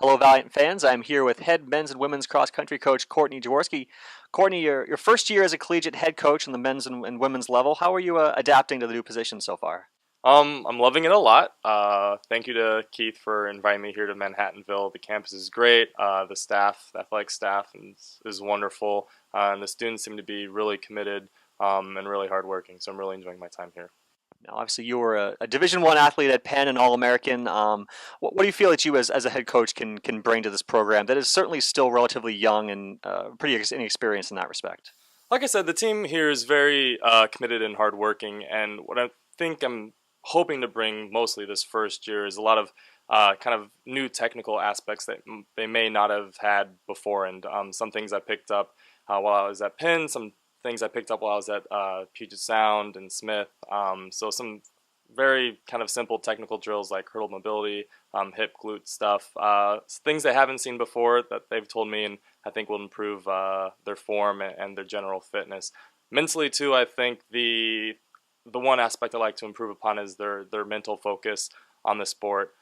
Hello, Valiant fans. I'm here with head men's and women's cross country coach Courtney Jaworski. Courtney, your first year as a collegiate head coach on the men's and women's level. How are you adapting to the new position so far? I'm loving it a lot. Thank you to Keith for inviting me here to Manhattanville. The campus is great. The staff, the athletic staff, is wonderful, and the students seem to be really committed and really hardworking. So I'm really enjoying my time here. Now, obviously, you were a Division I athlete at Penn and All-American. What do you feel that you, as a head coach, can bring to this program that is certainly still relatively young and pretty inexperienced in that respect? Like I said, the team here is very committed and hardworking, and what I think I'm hoping to bring mostly this first year is a lot of kind of new technical aspects that they may not have had before, and some things I picked up while I was at Penn, some things I picked up while I was at Puget Sound and Smith. So some very kind of simple technical drills like hurdle mobility, hip glute stuff, things they haven't seen before that they've told me, and I think will improve their form and their general fitness. Mentally too, I think the one aspect I like to improve upon is their mental focus on the sport.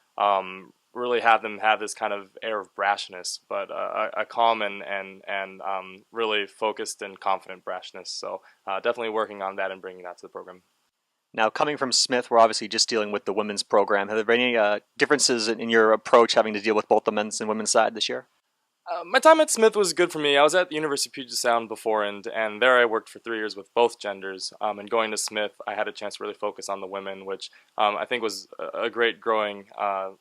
Really have them have this kind of air of brashness, but a calm and really focused and confident brashness. So definitely working on that and bringing that to the program. Now, coming from Smith, we're obviously just dealing with the women's program. Have there been any differences in your approach having to deal with both the men's and women's side this year? My time at Smith was good for me. I was at the University of Puget Sound before, and there I worked for 3 years with both genders. And going to Smith, I had a chance to really focus on the women, which I think was a great growing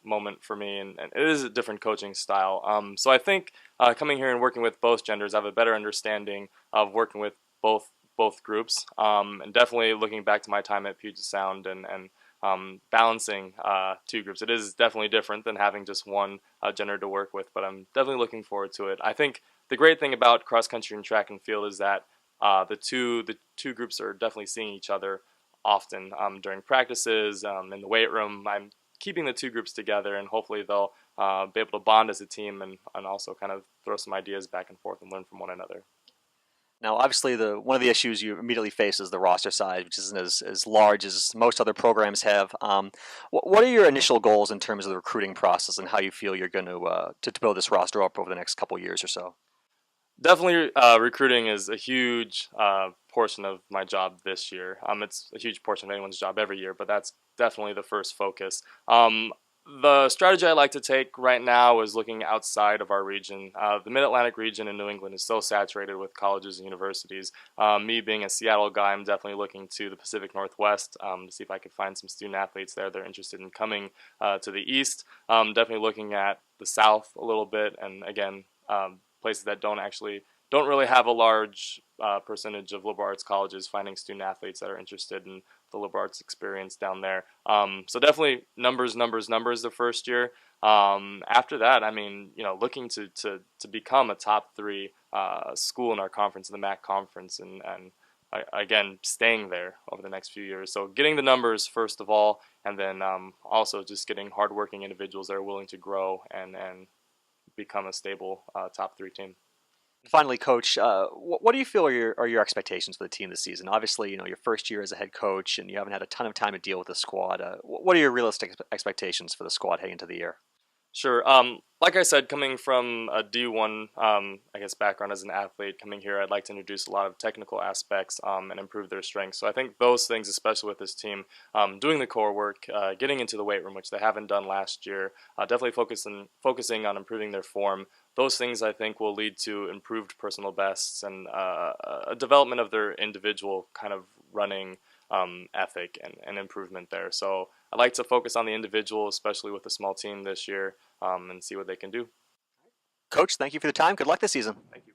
moment for me. And it is a different coaching style. So I think coming here and working with both genders, I have a better understanding of working with both groups. And definitely looking back to my time at Puget Sound and balancing two groups. It is definitely different than having just one gender to work with, but I'm definitely looking forward to it. I think the great thing about cross country and track and field is that the two groups are definitely seeing each other often during practices, in the weight room. I'm keeping the two groups together, and hopefully they'll be able to bond as a team and also kind of throw some ideas back and forth and learn from one another. Now, obviously, one of the issues you immediately face is the roster size, which isn't as large as most other programs have. What are your initial goals in terms of the recruiting process, and how you feel you're going to build this roster up over the next couple of years or so? Definitely, recruiting is a huge portion of my job this year. It's a huge portion of anyone's job every year, but that's definitely the first focus. The strategy I like to take right now is looking outside of our region. The Mid-Atlantic region in New England is so saturated with colleges and universities. Me being a Seattle guy, I'm definitely looking to the Pacific Northwest to see if I could find some student athletes there that are interested in coming to the East. Definitely looking at the South a little bit, and again, places that don't really have a large percentage of liberal arts colleges, finding student athletes that are interested in the liberal arts experience down there. So definitely numbers the first year. After that, I mean, looking to become a top three school in our conference, the MAC conference, and again, staying there over the next few years. So getting the numbers first of all, and then also just getting hardworking individuals that are willing to grow and become a stable top three team. Finally, Coach, what do you feel are your expectations for the team this season? Obviously, your first year as a head coach, and you haven't had a ton of time to deal with the squad. What are your realistic expectations for the squad heading into the year? Sure. Like I said, coming from a D1, I guess, background as an athlete, coming here, I'd like to introduce a lot of technical aspects and improve their strengths. So I think those things, especially with this team, doing the core work, getting into the weight room, which they haven't done last year, definitely focusing on improving their form. Those things, I think, will lead to improved personal bests and a development of their individual kind of running ethic and improvement there. So I'd like to focus on the individual, especially with a small team this year, and see what they can do. Coach, thank you for the time. Good luck this season. Thank you.